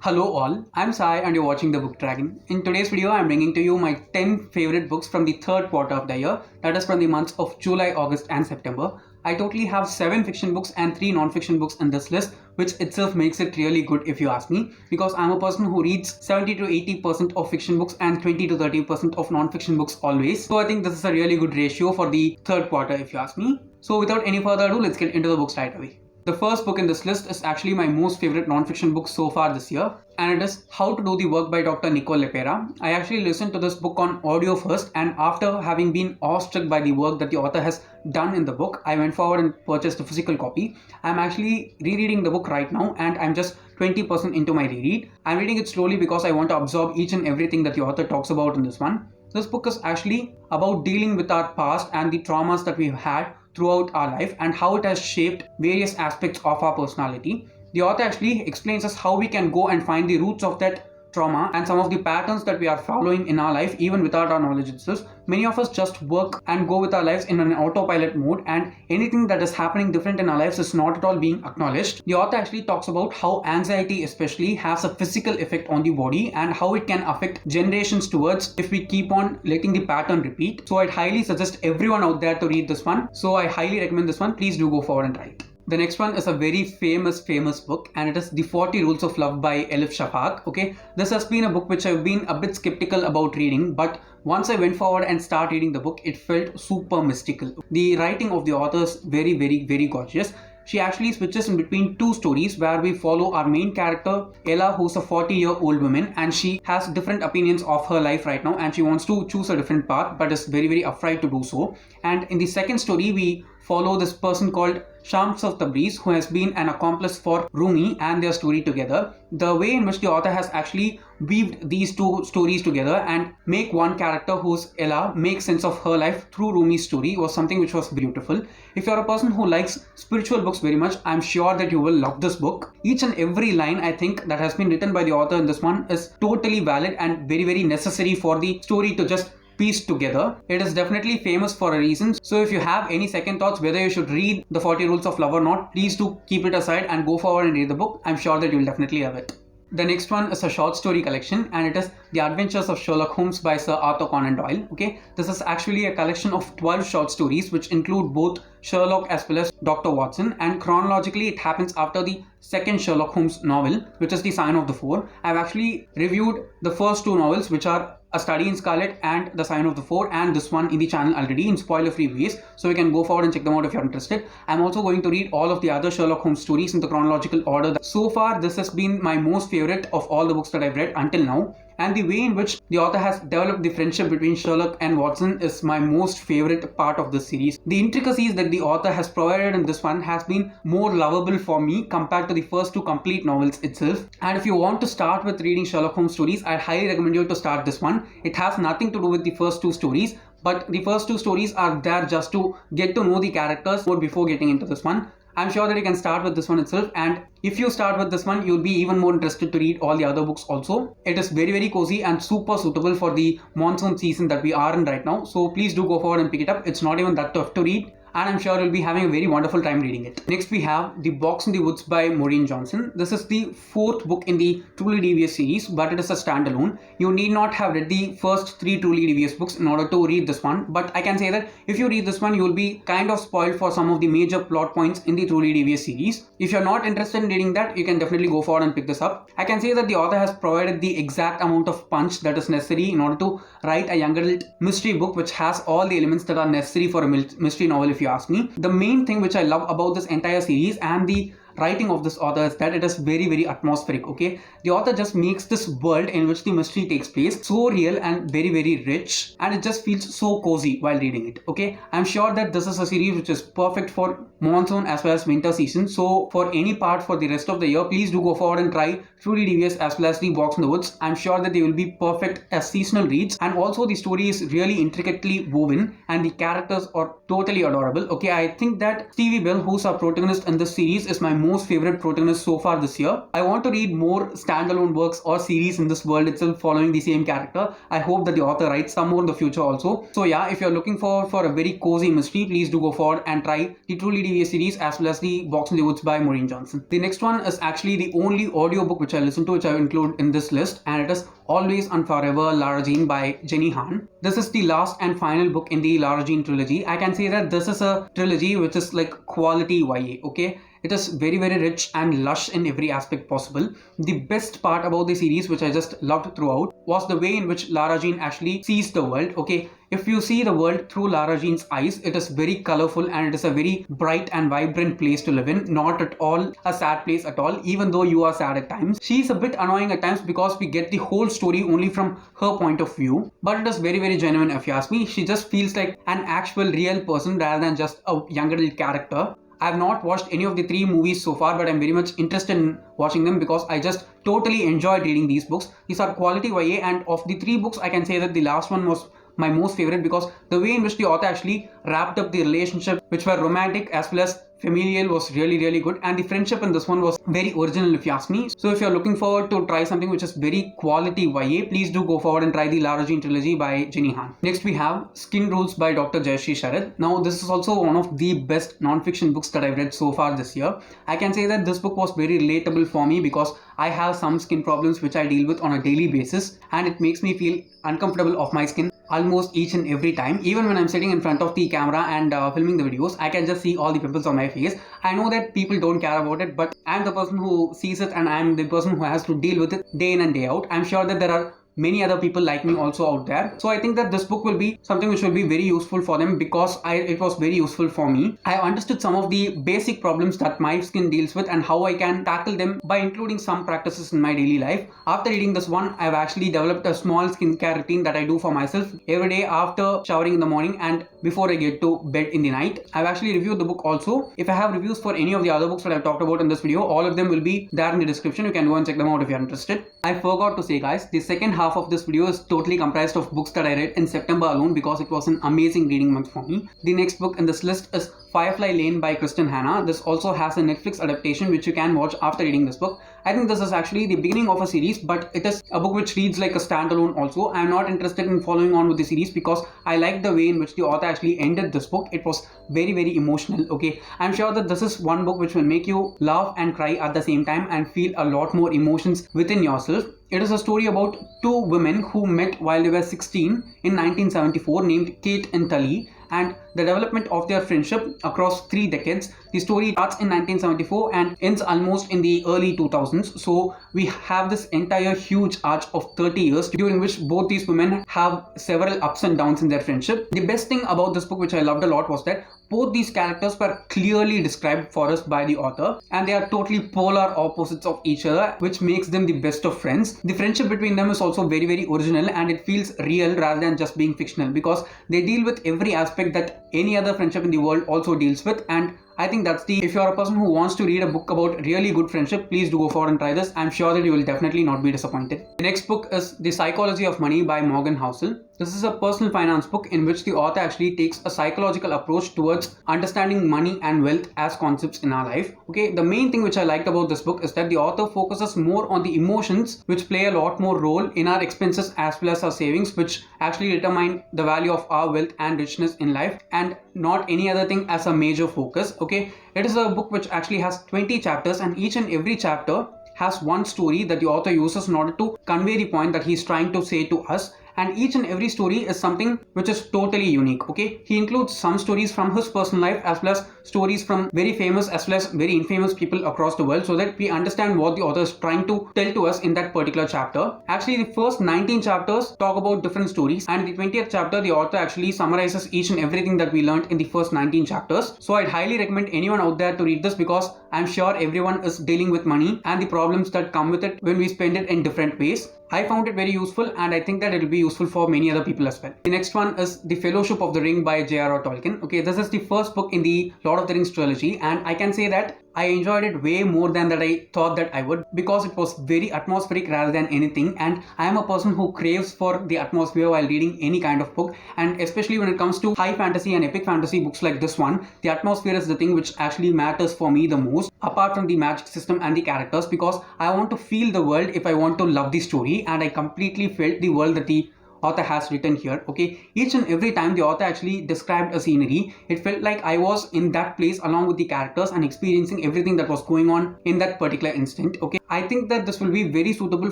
Hello all, I'm Sai and you're watching The Book Dragon. In today's video, I'm bringing to you my 10 favorite books from the third quarter of the year, that is from the months of July, August and September. I totally have 7 fiction books and 3 non-fiction books in this list, which itself makes it really good if you ask me, because I'm a person who reads 70 to 80% of fiction books and 20 to 30% of non-fiction books always. So I think this is a really good ratio for the third quarter if you ask me. So without any further ado, let's get into the books right away. The first book in this list is actually my most favorite non-fiction book so far this year, and it is How to Do the Work by Dr. Nicole LePera. I actually listened to this book on audio first, and after having been awestruck by the work that the author has done in the book, I went forward and purchased a physical copy. I'm actually rereading the book right now, and I'm just 20% into my reread. I'm reading it slowly because I want to absorb each and everything that the author talks about in this one. This book is actually about dealing with our past and the traumas that we've had throughout our life and how it has shaped various aspects of our personality. The author actually explains us how we can go and find the roots of that trauma and some of the patterns that we are following in our life even without our knowledge itself. Many of us just work and go with our lives in an autopilot mode, and anything that is happening different in our lives is not at all being acknowledged. The author actually talks about how anxiety especially has a physical effect on the body and how it can affect generations towards if we keep on letting the pattern repeat. So I'd highly suggest everyone out there to read this one. So I highly recommend this one. Please do go forward and try it. The next one is a very famous book, and it is The 40 Rules of Love by Elif Shafak. Okay, this has been a book which I've been a bit skeptical about reading, but once I went forward and started reading the book, it felt super mystical. The writing of the author is very gorgeous. She actually switches in between two stories where we follow our main character, Ella, who's a 40-year-old woman, and she has different opinions of her life right now, and she wants to choose a different path, but is very afraid to do so. And in the second story, we follow this person called Shams of Tabriz, who has been an accomplice for Rumi and their story together. The way in which the author has actually weaved these two stories together and make one character, who's Ella, make sense of her life through Rumi's story was something which was beautiful. If you're a person who likes spiritual books very much, I'm sure that you will love this book. Each and every line, I think, that has been written by the author in this one is totally valid and very necessary for the story to just pieced together. It is definitely famous for a reason. So if you have any second thoughts whether you should read The 40 Rules of Love or not, please do keep it aside and go forward and read the book. I'm sure that you'll definitely love it. The next one is a short story collection, and it is The Adventures of Sherlock Holmes by Sir Arthur Conan Doyle. Okay, this is actually a collection of 12 short stories which include both Sherlock as well as Dr. Watson, and chronologically it happens after the second Sherlock Holmes novel, which is The Sign of the Four. I've actually reviewed the first two novels, which are A Study in Scarlet and The Sign of the Four, and this one in the channel already in spoiler-free ways, so you can go forward and check them out if you're interested. I'm also going to read all of the other Sherlock Holmes stories in the chronological order. So far, this has been my most favorite of all the books that I've read until now, and the way in which the author has developed the friendship between Sherlock and Watson is my most favorite part of this series. The intricacies that the author has provided in this one has been more lovable for me compared to the first two complete novels itself. And if you want to start with reading Sherlock Holmes stories, I highly recommend you to start this one. It has nothing to do with the first two stories, but the first two stories are there just to get to know the characters more before getting into this one. I'm sure that you can start with this one itself, and if you start with this one, you'll be even more interested to read all the other books also. It is very cozy and super suitable for the monsoon season that we are in right now, so please do go forward and pick it up. It's not even that tough to read, and I'm sure you'll be having a very wonderful time reading it. Next we have The Box in the Woods by Maureen Johnson. This is the 4th book in the Truly Devious series, but it is a standalone. You need not have read the first 3 Truly Devious books in order to read this one, but I can say that if you read this one, you will be kind of spoiled for some of the major plot points in the Truly Devious series. If you're not interested in reading that, you can definitely go forward and pick this up. I can say that the author has provided the exact amount of punch that is necessary in order to write a young adult mystery book which has all the elements that are necessary for a mystery novel, if you ask me. The main thing which I love about this entire series and the writing of this author is that it is very atmospheric. Okay, the author just makes this world in which the mystery takes place so real and very rich, and it just feels so cozy while reading it. Okay, I'm sure that this is a series which is perfect for monsoon as well as winter season, so for any part for the rest of the year, please do go forward and try Truly Devious as well as The Box in the Woods. I'm sure that they will be perfect as seasonal reads, and also the story is really intricately woven and the characters are totally adorable. Okay, I think that Stevie Bell, who's our protagonist in this series, is my most favorite protagonist so far this year. I want to read more standalone works or series in this world itself following the same character. I hope that the author writes some more in the future also. So yeah, if you're looking for a very cozy mystery, please do go forward and try the Truly Devious series as well as the Box in the Woods by Maureen Johnson. The next one is actually the only audiobook which I listen to, which I include in this list, and it is Always and Forever Lara Jean by Jenny Han. This is the last and final book in the Lara Jean trilogy. I can say that this is a trilogy which is like quality YA, okay? It is very rich and lush in every aspect possible. The best part about the series, which I just loved throughout, was the way in which Lara Jean actually sees the world, okay? If you see the world through Lara Jean's eyes, it is very colorful and it is a very bright and vibrant place to live in. Not at all a sad place at all, even though you are sad at times. She is a bit annoying at times because we get the whole story only from her point of view. But it is very genuine if you ask me. She just feels like an actual real person rather than just a young adult character. I have not watched any of the 3 movies so far, but I'm very much interested in watching them because I just totally enjoyed reading these books. These are quality YA, and of the 3 books, I can say that the last one was my most favorite because the way in which the author actually wrapped up the relationship, which were romantic as well as familial, was really good, and the friendship in this one was very original if you ask me. So if you're looking forward to try something which is very quality YA, please do go forward and try the Lara Jean trilogy by Jenny Han. Next we have Skin Rules by Dr. Jayashree Sharad. Now this is also one of the best non-fiction books that I've read so far this year. I can say that this book was very relatable for me because I have some skin problems which I deal with on a daily basis, and it makes me feel uncomfortable of my skin almost each and every time. Even when I'm sitting in front of the camera and filming the videos, I can just see all the pimples on my face. I know that people don't care about it, but I'm the person who sees it and I'm the person who has to deal with it day in and day out. I'm sure that there are many other people like me also out there. So I think that this book will be something which will be very useful for them because it was very useful for me. I have understood some of the basic problems that my skin deals with and how I can tackle them by including some practices in my daily life. After reading this one, I've actually developed a small skincare routine that I do for myself every day after showering in the morning and before I get to bed in the night. I've actually reviewed the book also. If I have reviews for any of the other books that I've talked about in this video, all of them will be there in the description. You can go and check them out if you're interested. I forgot to say guys, the second half of this video is totally comprised of books that I read in September alone because it was an amazing reading month for me. The next book in this list is Firefly Lane by Kristin Hannah. This also has a Netflix adaptation which you can watch after reading this book. I think this is actually the beginning of a series, but it is a book which reads like a standalone also. I am not interested in following on with the series because I like the way in which the author actually ended this book. It was very emotional, okay. I'm sure that this is one book which will make you laugh and cry at the same time and feel a lot more emotions within yourself. It is a story about 2 women who met while they were 16 in 1974 named Kate and Tully, and the development of their friendship across 3 decades. The story starts in 1974 and ends almost in the early 2000s. So we have this entire huge arch of 30 years during which both these women have several ups and downs in their friendship. The best thing about this book, which I loved a lot, was that both these characters were clearly described for us by the author, and they are totally polar opposites of each other, which makes them the best of friends. The friendship between them is also very original, and it feels real rather than just being fictional because they deal with every aspect that any other friendship in the world also deals with. And I think that's if you're a person who wants to read a book about really good friendship, please do go forward and try this. I'm sure that you will definitely not be disappointed. The next book is The Psychology of Money by Morgan Housel. This is a personal finance book in which the author actually takes a psychological approach towards understanding money and wealth as concepts in our life. Okay, the main thing which I liked about this book is that the author focuses more on the emotions which play a lot more role in our expenses as well as our savings, which actually determine the value of our wealth and richness in life, and not any other thing as a major focus. Okay, it is a book which actually has 20 chapters, and each and every chapter has one story that the author uses in order to convey the point that he's trying to say to us. And each and every story is something which is totally unique. Okay, he includes some stories from his personal life as well as stories from very famous as well as very infamous people across the world, so that we understand what the author is trying to tell to us in that particular chapter. Actually, the first 19 chapters talk about different stories, and the 20th chapter the author actually summarizes each and everything that we learned in the first 19 chapters. So I'd highly recommend anyone out there to read this because I'm sure everyone is dealing with money and the problems that come with it when we spend it in different ways. I found it very useful, and I think that it will be useful for many other people as well. The next one is The Fellowship of the Ring by J.R.R. Tolkien. Okay, this is the first book in the Lord Lord of the Rings trilogy, and I can say that I enjoyed it way more than that I thought that I would, because it was very atmospheric rather than anything, and I am a person who craves for the atmosphere while reading any kind of book, and especially when it comes to high fantasy and epic fantasy books like this one, the atmosphere is the thing which actually matters for me the most, apart from the magic system and the characters, because I want to feel the world if I want to love the story, and I completely felt the world that the author has written here. Okay, each and every time the author actually described a scenery, it felt like I was in that place along with the characters and experiencing everything that was going on in that particular instant. Okay, I think that this will be very suitable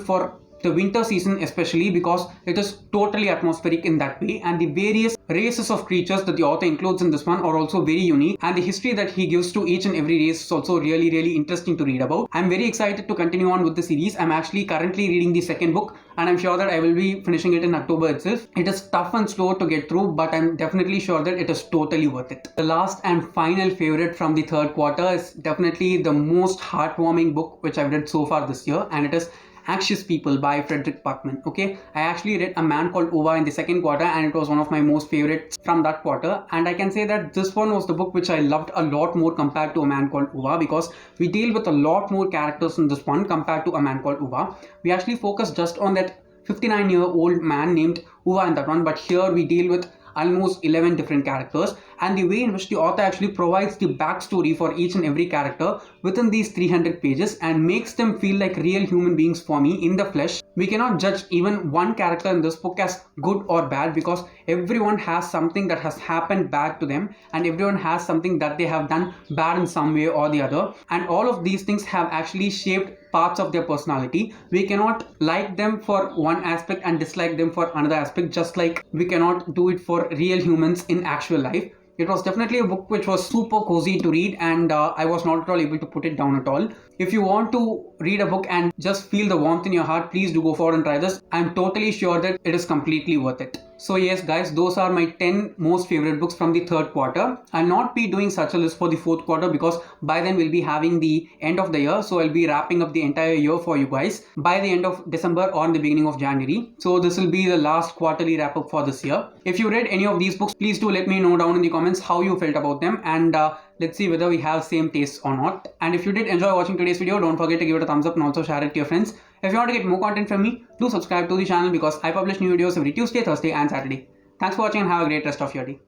for the winter season, especially because it is totally atmospheric in that way, and the various races of creatures that the author includes in this one are also very unique, and the history that he gives to each and every race is also really interesting to read about. I'm very excited to continue on with the series. I'm actually currently reading the second book, and I'm sure that I will be finishing it in October itself. It is tough and slow to get through, but I'm definitely sure that it is totally worth it. The last and final favorite from the third quarter is definitely the most heartwarming book which I've read so far this year, and it is Anxious People by Fredrik Backman. Okay, I actually read A Man Called Ova in the second quarter, and it was one of my most favorites from that quarter, and I can say that this one was the book which I loved a lot more compared to A Man Called Ova, because we deal with a lot more characters in this one compared to A Man Called Ova. We actually focus just on that 59-year-old man named Ova in that one, but here we deal with almost 11 different characters, and the way in which the author actually provides the backstory for each and every character within these 300 pages and makes them feel like real human beings for me in the flesh. We cannot judge even one character in this book as good or bad, because everyone has something that has happened bad to them, and everyone has something that they have done bad in some way or the other, and all of these things have actually shaped parts of their personality. We cannot like them for one aspect and dislike them for another aspect, just like we cannot do it for real humans in actual life. It was definitely a book which was super cozy to read, and I was not at all able to put it down at all. If you want to read a book and just feel the warmth in your heart, please do go forward and try this. I'm totally sure that it is completely worth it. So yes guys, those are my 10 most favorite books from the third quarter. I'll not be doing such a list for the fourth quarter, because by then we'll be having the end of the year, so I'll be wrapping up the entire year for you guys by the end of December or in the beginning of January. So this will be the last quarterly wrap up for this year. If you read any of these books, please do let me know down in the comments how you felt about them, and let's see whether we have same tastes or not. And if you did enjoy watching today's video, don't forget to give it a thumbs up and also share it to your friends. If you want to get more content from me, do subscribe to the channel, because I publish new videos every Tuesday, Thursday and Saturday. Thanks for watching and have a great rest of your day.